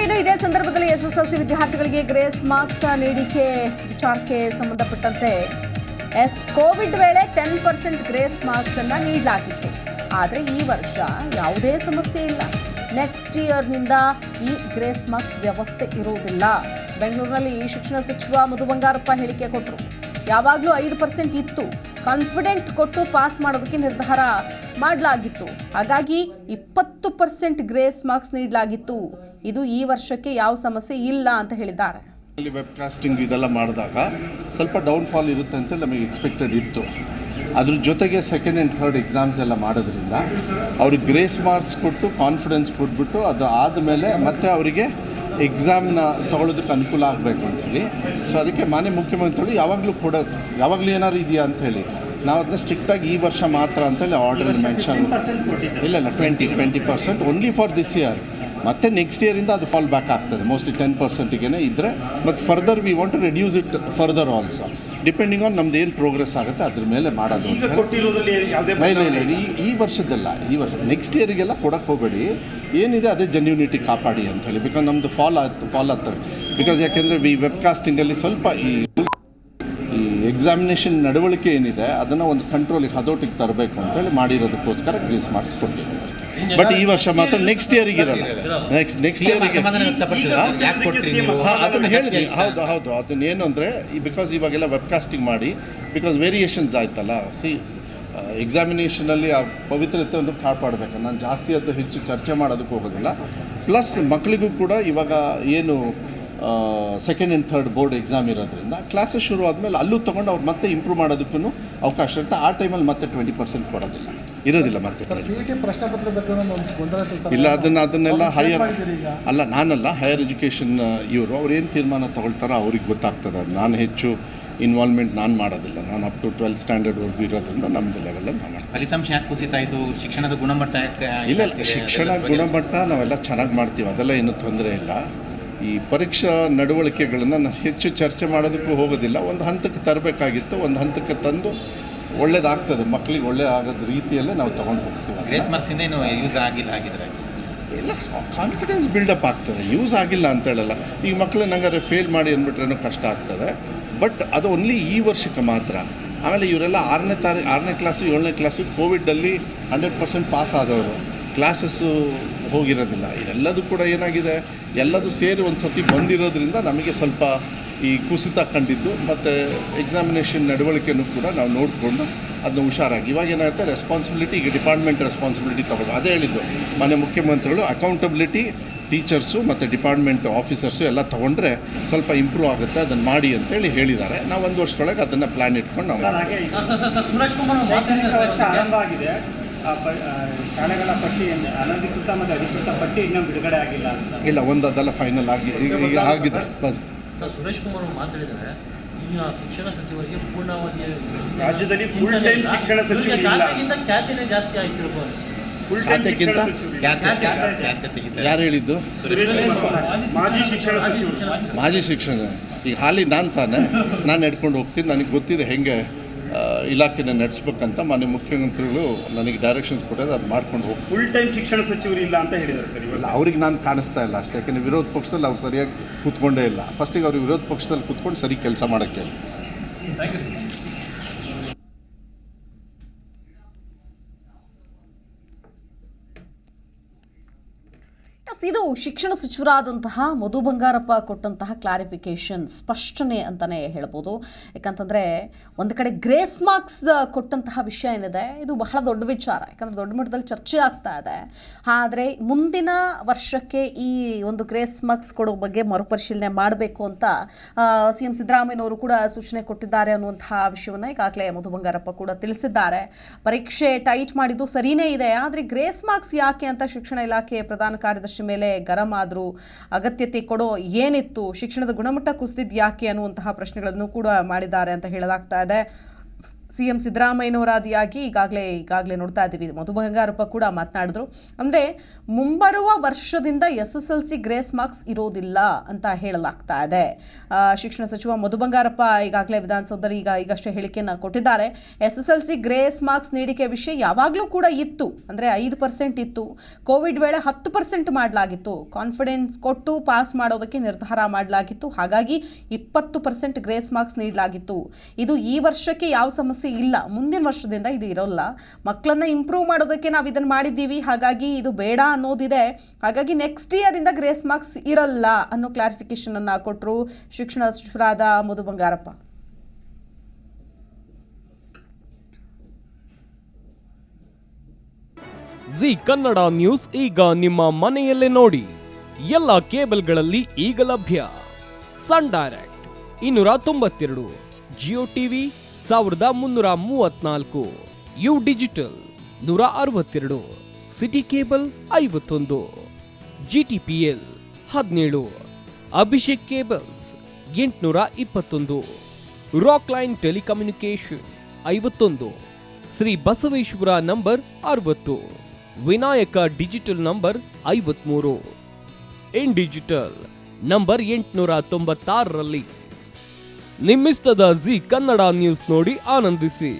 ಇನ್ನು ಇದೇ ಸಂದರ್ಭದಲ್ಲಿ ಎಸ್ಎಸ್ಎಲ್ಸಿ ವಿದ್ಯಾರ್ಥಿಗಳಿಗೆ ಗ್ರೇಸ್ ಮಾರ್ಕ್ಸ್ ನೀಡಿಕೆ ವಿಚಾರಕ್ಕೆ ಸಂಬಂಧಪಟ್ಟಂತೆ ಕೋವಿಡ್ ವೇಳೆ 10% ಗ್ರೇಸ್ ಮಾರ್ಕ್ಸ್ ಅನ್ನು ನೀಡಲಾಗಿತ್ತು. ಆದರೆ ಈ ವರ್ಷ ಯಾವುದೇ ಸಮಸ್ಯೆ ಇಲ್ಲ. ನೆಕ್ಸ್ಟ್ ಇಯರ್ನಿಂದ ಈ ಗ್ರೇಸ್ ಮಾರ್ಕ್ಸ್ ವ್ಯವಸ್ಥೆ ಇರುವುದಿಲ್ಲ. ಬೆಂಗಳೂರಿನಲ್ಲಿ ಶಿಕ್ಷಣ ಸಚಿವ ಮಧು ಬಂಗಾರಪ್ಪ ಹೇಳಿಕೆ ಕೊಟ್ಟರು. ಯಾವಾಗಲೂ 5% ಇತ್ತು, ಕಾನ್ಫಿಡೆಂಟ್ ಕೊಟ್ಟು ಪಾಸ್ ಮಾಡೋದಕ್ಕೆ ನಿರ್ಧಾರ ಮಾಡಲಾಗಿತ್ತು. ಹಾಗಾಗಿ 20% ಗ್ರೇಸ್ ಮಾರ್ಕ್ಸ್ ನೀಡಲಾಗಿತ್ತು. ಇದು ಈ ವರ್ಷಕ್ಕೆ ಯಾವ ಸಮಸ್ಯೆ ಇಲ್ಲ ಅಂತ ಹೇಳಿದ್ದಾರೆ. ವೆಬ್ ಕಾಸ್ಟಿಂಗ್ ಇದೆಲ್ಲ ಮಾಡಿದಾಗ ಸ್ವಲ್ಪ ಡೌನ್ಫಾಲ್ ಇರುತ್ತೆ ಅಂತ ನಮಗೆ ಎಕ್ಸ್ಪೆಕ್ಟೆಡ್ ಇತ್ತು. ಅದ್ರ ಜೊತೆಗೆ ಸೆಕೆಂಡ್ ಆ್ಯಂಡ್ ಥರ್ಡ್ ಎಕ್ಸಾಮ್ಸ್ ಎಲ್ಲ ಮಾಡೋದ್ರಿಂದ ಅವ್ರಿಗೆ ಗ್ರೇಸ್ ಮಾರ್ಕ್ಸ್ ಕೊಟ್ಟು ಕಾನ್ಫಿಡೆನ್ಸ್ ಕೊಟ್ಬಿಟ್ಟು ಅದು ಆದಮೇಲೆ ಮತ್ತೆ ಅವರಿಗೆ ಎಕ್ಸಾಮ್ನ ತೊಗೊಳೋದಕ್ಕೆ ಅನುಕೂಲ ಆಗಬೇಕು ಅಂತೇಳಿ. ಸೊ ಅದಕ್ಕೆ ಮಾನ್ಯ ಮುಖ್ಯಮಂತ್ರಿಗಳು ಯಾವಾಗಲೂ ಏನಾದ್ರು ಇದೆಯಾ ಅಂಥೇಳಿ ನಾವು ಅದನ್ನ ಸ್ಟ್ರಿಕ್ಟಾಗಿ ಈ ವರ್ಷ ಮಾತ್ರ ಅಂತೇಳಿ ಆರ್ಡರ್ ಮೆನ್ಷನ್ ಇಲ್ಲ 20% ಓನ್ಲಿ ಫಾರ್ ದಿಸ್ ಇಯರ್. ಮತ್ತು ನೆಕ್ಸ್ಟ್ ಇಯರಿಂದ ಅದು ಫಾಲ್ ಬ್ಯಾಕ್ ಆಗ್ತದೆ ಮೋಸ್ಟ್ಲಿ 10%ಗೆ ಇದ್ದರೆ. ಮತ್ತು further we want to reduce it further also depending on ನಮ್ದು ಏನು ಪ್ರೋಗ್ರೆಸ್ ಆಗುತ್ತೆ ಅದ್ರ ಮೇಲೆ ಮಾಡೋದು. ಇಲ್ಲ ಈ ವರ್ಷದ್ದಲ್ಲ, ಈ ವರ್ಷ ನೆಕ್ಸ್ಟ್ ಇಯರಿಗೆಲ್ಲ ಕೊಡೋಕ್ಕೆ ಹೋಗಬೇಡಿ. ಏನಿದೆ ಅದೇ ಜೆನ್ಯೂನಿಟಿ ಕಾಪಾಡಿ ಅಂಥೇಳಿ. ಬಿಕಾಸ್ ನಮ್ಮದು ಫಾಲ್ ಆಗ್ತವೆ. ಬಿಕಾಸ್ ಯಾಕೆಂದರೆ ವೆಬ್ ಕಾಸ್ಟಿಂಗಲ್ಲಿ ಸ್ವಲ್ಪ ಈ ಎಕ್ಸಾಮಿನೇಷನ್ ನಡವಳಿಕೆ ಏನಿದೆ ಅದನ್ನು ಒಂದು ಕಂಟ್ರೋಲಿಗೆ ಹತೋಟಿಗೆ ತರಬೇಕು ಅಂತೇಳಿ ಮಾಡಿರೋದಕ್ಕೋಸ್ಕರ ಗ್ರೇಸ್ ಮಾರ್ಕ್ಸ್ ಕೊಡ್ತೀವಿ. ಬಟ್ ಈ ವರ್ಷ ಮಾತ್ರ ನೆಕ್ಸ್ಟ್ ಇಯರಿಗೆ ಇರಲ್ಲ. ನೆಕ್ಸ್ಟ್ ಇಯರಿಗೆ ಅದನ್ನು ಹೇಳಿದ್ವಿ. ಹೌದು ಅದನ್ನೇನು ಅಂದರೆ ಬಿಕಾಸ್ ಇವಾಗೆಲ್ಲ ವೆಬ್ ಕಾಸ್ಟಿಂಗ್ ಮಾಡಿ ಬಿಕಾಸ್ ವೇರಿಯೇಷನ್ಸ್ ಆಯ್ತಲ್ಲ. ಎಕ್ಸಾಮಿನೇಷನಲ್ಲಿ ಆ ಪವಿತ್ರತೆ ಒಂದು ಕಾಪಾಡಬೇಕು. ನಾನು ಜಾಸ್ತಿ ಅದು ಹೆಚ್ಚು ಚರ್ಚೆ ಮಾಡೋದಕ್ಕೆ ಹೋಗೋದಿಲ್ಲ. ಪ್ಲಸ್ ಮಕ್ಕಳಿಗೂ ಕೂಡ ಇವಾಗ ಏನು second and third board exam ಇರೋದ್ರಿಂದ ಕ್ಲಾಸಸ್ ಶುರು ಆದಮೇಲೆ ಅಲ್ಲೂ ತೊಗೊಂಡು ಅವ್ರು ಮತ್ತೆ ಇಂಪ್ರೂವ್ ಮಾಡೋದಕ್ಕೂ ಅವಕಾಶ ಇರುತ್ತೆ. ಆ ಟೈಮಲ್ಲಿ ಮತ್ತೆ 20% ಕೊಡೋದಿಲ್ಲ ಇರೋದಿಲ್ಲ. ಮತ್ತೆ ಇಲ್ಲ ಅದನ್ನೆಲ್ಲ ನಾನಲ್ಲ ಹೈಯರ್ ಎಜುಕೇಷನ್ ಇವರು ಅವ್ರೇನು ತೀರ್ಮಾನ ತಗೊಳ್ತಾರೋ ಅವ್ರಿಗೆ ಗೊತ್ತಾಗ್ತದೆ. ಅದು ನಾನು ಹೆಚ್ಚು ಇನ್ವಾಲ್ವ್ಮೆಂಟ್ ನಾನು ಮಾಡೋದಿಲ್ಲ. ನಾನು ಅಪ್ ಟು 12th ಸ್ಟ್ಯಾಂಡರ್ಡ್ವರೆಗೂ ಇರೋದ್ರಿಂದ ನಮ್ಮದು ಲೆವೆಲಲ್ಲಿ ನಾನು ಮಾಡ್ತೀನಿ. ಫಲಿತಾಂಶ ಯಾಕೆ ಕುಸಿತ ಆಯಿತು? ಶಿಕ್ಷಣದ ಗುಣಮಟ್ಟ ಇಲ್ಲ ಶಿಕ್ಷಣ ಗುಣಮಟ್ಟ ನಾವೆಲ್ಲ ಚೆನ್ನಾಗಿ ಮಾಡ್ತೀವಿ, ಅದೆಲ್ಲ ಏನೂ ತೊಂದರೆ ಇಲ್ಲ. ಈ ಪರೀಕ್ಷಾ ನಡವಳಿಕೆಗಳನ್ನು ನಾನು ಹೆಚ್ಚು ಚರ್ಚೆ ಮಾಡೋದಕ್ಕೂ ಹೋಗೋದಿಲ್ಲ. ಒಂದು ಹಂತಕ್ಕೆ ತರಬೇಕಾಗಿತ್ತು, ಒಂದು ಹಂತಕ್ಕೆ ತಂದು ಒಳ್ಳೇದಾಗ್ತದೆ ಮಕ್ಕಳಿಗೆ ಒಳ್ಳೆ ಆಗೋದ ರೀತಿಯಲ್ಲೇ ನಾವು ತೊಗೊಂಡು ಹೋಗ್ತೀವಿ. ಗ್ರೇಸ್ ಮಾರ್ಕ್ಸಿಂದ ಏನು ಯೂಸ್ ಆಗಿದ್ರೆ ಇಲ್ಲ ಕಾನ್ಫಿಡೆನ್ಸ್ ಬಿಲ್ಡಪ್ ಆಗ್ತದೆ. ಯೂಸ್ ಆಗಿಲ್ಲ ಅಂತ ಹೇಳಲ್ಲ. ಈಗ ಮಕ್ಕಳು ನಂಗಾರೆ ಫೇಲ್ ಮಾಡಿ ಅಂದ್ಬಿಟ್ರೇನೋ ಕಷ್ಟ ಆಗ್ತದೆ. ಬಟ್ ಅದು ಓನ್ಲಿ ಈ ವರ್ಷಕ್ಕೆ ಮಾತ್ರ. ಆಮೇಲೆ ಇವರೆಲ್ಲ 6ನೇ ಕ್ಲಾಸು 7ನೇ ಕ್ಲಾಸು ಕೋವಿಡಲ್ಲಿ 100% ಪಾಸ್ ಆದವರು, ಕ್ಲಾಸಸ್ಸು ಹೋಗಿರೋದಿಲ್ಲ. ಇದೆಲ್ಲದೂ ಕೂಡ ಏನಾಗಿದೆ, ಎಲ್ಲದೂ ಸೇರಿ ಒಂದು ಸತಿ ಬಂದಿರೋದ್ರಿಂದ ನಮಗೆ ಸ್ವಲ್ಪ ಈ ಕುಸಿತ ಕಂಡಿದ್ದು. ಮತ್ತು ಎಕ್ಸಾಮಿನೇಷನ್ ನಡವಳಿಕೆನೂ ಕೂಡ ನಾವು ನೋಡಿಕೊಂಡು ಅದನ್ನ ಹುಷಾರಾಗಿ ಇವಾಗ ಏನಾಗುತ್ತೆ ರೆಸ್ಪಾನ್ಸಿಬಿಲಿಟಿ, ಈಗ ಡಿಪಾರ್ಟ್ಮೆಂಟ್ ರೆಸ್ಪಾನ್ಸಿಬಿಲಿಟಿ ತೊಗೊಳ್ಳೋದು. ಅದೇ ಹೇಳಿದ್ದು ಮಾನ್ಯ ಮುಖ್ಯಮಂತ್ರಿಗಳು ಅಕೌಂಟಬಿಲಿಟಿ ಟೀಚರ್ಸು ಮತ್ತು ಡಿಪಾರ್ಟ್ಮೆಂಟ್ ಆಫೀಸರ್ಸು ಎಲ್ಲ ತೊಗೊಂಡ್ರೆ ಸ್ವಲ್ಪ ಇಂಪ್ರೂವ್ ಆಗುತ್ತೆ, ಅದನ್ನು ಮಾಡಿ ಅಂತೇಳಿ ಹೇಳಿದ್ದಾರೆ. ನಾವು 1 ವರ್ಷದೊಳಗೆ ಅದನ್ನು ಪ್ಲ್ಯಾನ್ ಇಟ್ಕೊಂಡು ನಾವು ಶಾಲೆಗಳ ಪಟ್ಟಿ ಅನಧಿಕೃತ ಮತ್ತು ಅಧಿಕೃತ ಪಟ್ಟಿ ಇನ್ನೂ ಬಿಡುಗಡೆ ಆಗಿಲ್ಲ ಅಂತ. ಇಲ್ಲ ಅದೆಲ್ಲ ಫೈನಲ್ ಈಗ ಆಗಿದೆ. ಸುರೇಶ್ ಕುಮಾರ್ ಅವರು ಮಾತಾಡಿದರೆ ಈಗ ಶಿಕ್ಷಣ ಸಚಿವರಿಗೆ ಪೂರ್ಣಾವಧಿಯ ರಾಜ್ಯದಲ್ಲಿ ಫುಲ್ ಟೈಮ್ ಶಿಕ್ಷಣ ಸಚಿವರಿಗಿಂತ ಖ್ಯಾತಿನೇ ಜಾಸ್ತಿ ಆಯ್ತು. ಖಾತೆಗಿಂತ ಯಾರು ಹೇಳಿದ್ದು? ಮಾಜಿ ಶಿಕ್ಷಣ ಈಗ ಹಾಲಿ ನಾನು ತಾನೆ ನಾನು ನಡ್ಕೊಂಡು ಹೋಗ್ತೀನಿ. ನನಗೆ ಗೊತ್ತಿದೆ ಹೆಂಗೆ ಇಲಾಖೆನ ನಡೆಸ್ಬೇಕಂತ. ಮಾನ್ಯ ಮುಖ್ಯಮಂತ್ರಿಗಳು ನನಗೆ ಡೈರೆಕ್ಷನ್ಸ್ ಕೊಟ್ಟರೆ ಅದು ಮಾಡ್ಕೊಂಡು ಹೋಗಿ. ಫುಲ್ ಟೈಮ್ ಶಿಕ್ಷಣ ಸಚಿವರು ಇಲ್ಲ ಅಂತ ಹೇಳಿದ್ದಾರೆ ಸರ್. ಇಲ್ಲ ಅವ್ರಿಗೆ ನಾನು ಕಾಣಿಸ್ತಾ ಇಲ್ಲ ಅಷ್ಟೇ. ಯಾಕೆಂದರೆ ವಿರೋಧ ಪಕ್ಷದಲ್ಲಿ ಅವ್ರು ಸರಿಯಾಗಿ ಕೂತ್ಕೊಂಡೇ ಇಲ್ಲ. ಫಸ್ಟಿಗೆ ಅವ್ರಿಗೆ ವಿರೋಧ ಪಕ್ಷದಲ್ಲಿ ಕೂತ್ಕೊಂಡು ಸರಿ ಕೆಲಸ ಮಾಡೋಕ್ಕೆ ಹೇಳಿ. ಇದು ಶಿಕ್ಷಣ ಸಚಿವರಾದಂತಹ ಮಧು ಬಂಗಾರಪ್ಪ ಕೊಟ್ಟಂತಹ ಕ್ಲಾರಿಫಿಕೇಶನ್, ಸ್ಪಷ್ಟನೆ ಅಂತಲೇ ಹೇಳ್ಬೋದು. ಯಾಕಂತಂದರೆ ಒಂದು ಕಡೆ ಗ್ರೇಸ್ ಮಾರ್ಕ್ಸ್ ಕೊಟ್ಟಂತಹ ವಿಷಯ ಏನಿದೆ ಇದು ಬಹಳ ದೊಡ್ಡ ವಿಚಾರ. ಯಾಕಂದರೆ ದೊಡ್ಡ ಮಟ್ಟದಲ್ಲಿ ಚರ್ಚೆ ಆಗ್ತಾ ಇದೆ. ಆದರೆ ಮುಂದಿನ ವರ್ಷಕ್ಕೆ ಈ ಒಂದು ಗ್ರೇಸ್ ಮಾರ್ಕ್ಸ್ ಕೊಡೋ ಬಗ್ಗೆ ಮರುಪರಿಶೀಲನೆ ಮಾಡಬೇಕು ಅಂತ CM ಸಿದ್ದರಾಮಯ್ಯನವರು ಕೂಡ ಸೂಚನೆ ಕೊಟ್ಟಿದ್ದಾರೆ ಅನ್ನುವಂತಹ ವಿಷಯವನ್ನು ಈಗಾಗಲೇ ಮಧು ಬಂಗಾರಪ್ಪ ಕೂಡ ತಿಳಿಸಿದ್ದಾರೆ. ಪರೀಕ್ಷೆ ಟೈಟ್ ಮಾಡಿದ್ದು ಸರಿಯೇ ಇದೆ, ಆದರೆ ಗ್ರೇಸ್ ಮಾರ್ಕ್ಸ್ ಯಾಕೆ ಅಂತ ಶಿಕ್ಷಣ ಇಲಾಖೆ ಪ್ರಧಾನ ಕಾರ್ಯದರ್ಶಿ ಮೇಲೆ ಗರಂ ಆದರೂ ಅಗತ್ಯತೆ ಕೊಡೋ ಏನಿತ್ತು, ಶಿಕ್ಷಣದ ಗುಣಮಟ್ಟ ಕುಸಿದಿದ್ದು ಯಾಕೆ ಅನ್ನುವಂತಹ ಪ್ರಶ್ನೆಗಳನ್ನು ಕೂಡ ಮಾಡಿದ್ದಾರೆ ಅಂತ ಹೇಳಲಾಗ್ತಾ ಇದೆ. CM ಸಿದ್ದರಾಮಯ್ಯನವರ ಆದಿಯಾಗಿ ಈಗಾಗಲೇ ನೋಡ್ತಾ ಇದ್ದೀವಿ. ಮಧು ಬಂಗಾರಪ್ಪ ಕೂಡ ಮಾತನಾಡಿದ್ರು. ಅಂದರೆ ಮುಂಬರುವ ವರ್ಷದಿಂದ SSLC ಗ್ರೇಸ್ ಮಾರ್ಕ್ಸ್ ಇರೋದಿಲ್ಲ ಅಂತ ಹೇಳಲಾಗ್ತಾ ಇದೆ. ಶಿಕ್ಷಣ ಸಚಿವ ಮಧು ಬಂಗಾರಪ್ಪ ಈಗಾಗಲೇ ವಿಧಾನಸೌಧದಲ್ಲಿ ಈಗಷ್ಟೇ ಹೇಳಿಕೆಯನ್ನು ಕೊಟ್ಟಿದ್ದಾರೆ. SSLC ಗ್ರೇಸ್ ಮಾರ್ಕ್ಸ್ ನೀಡಿಕೆ ವಿಷಯ ಯಾವಾಗಲೂ ಕೂಡ ಇತ್ತು. ಅಂದರೆ 5% ಇತ್ತು. ಕೋವಿಡ್ ವೇಳೆ 10% ಮಾಡಲಾಗಿತ್ತು. ಕಾನ್ಫಿಡೆನ್ಸ್ ಕೊಟ್ಟು ಪಾಸ್ ಮಾಡೋದಕ್ಕೆ ನಿರ್ಧಾರ ಮಾಡಲಾಗಿತ್ತು. ಹಾಗಾಗಿ 20% ಗ್ರೇಸ್ ಮಾರ್ಕ್ಸ್ ನೀಡಲಾಗಿತ್ತು. ಇದು ಈ ವರ್ಷಕ್ಕೆ ಯಾವ ಸಮಸ್ಯೆ ಇಲ್ಲ, ಮುಂದಿನ ವರ್ಷದಿಂದ ಇದು ಇರೋಲ್ಲ. ಮಕ್ಕಳನ್ನ ಇಂಪ್ರೂವ್ ಮಾಡೋದಕ್ಕೆ ನಾವು ಇದನ್ನು ಮಾಡಿದ್ದೀವಿ, ಹಾಗಾಗಿ ಇದು ಬೇಡ ಅನ್ನೋದಿದೆ. ಹಾಗಾಗಿ ನೆಕ್ಸ್ಟ್ ಇಯರ್ ಇಂದ ಗ್ರೇಸ್ ಮಾರ್ಕ್ಸ್ ಇರಲ್ಲ ಅನ್ನೋ ಕ್ಲಾರಿಫಿಕೇಶನ್ ಅನ್ನ ಕೊಟ್ಟರು ಶಿಕ್ಷಣ ಸಚಿವರಾದ ಮಧು ಬಂಗಾರಪ್ಪ. ಜಿ ಕನ್ನಡ ನ್ಯೂಸ್ ಈಗ ನಿಮ್ಮ ಮನೆಯಲ್ಲೇ ನೋಡಿ. ಎಲ್ಲ ಕೇಬಲ್ಗಳಲ್ಲಿ ಈಗ ಲಭ್ಯ. Sun Direct 292, Jio TV 1334, U digital 162, City cable 51, GTPL 17, Abhishek cables 821, rock line telecommunication 51, Shri Basaveshwara number 60, Vinayaka digital number 53, in digital number 896ರಲ್ಲಿ. ನಿಮ್ಮಿಷ್ಟದ ಜಿ ಕನ್ನಡ ನ್ಯೂಸ್ ನೋಡಿ ಆನಂದಿಸಿ.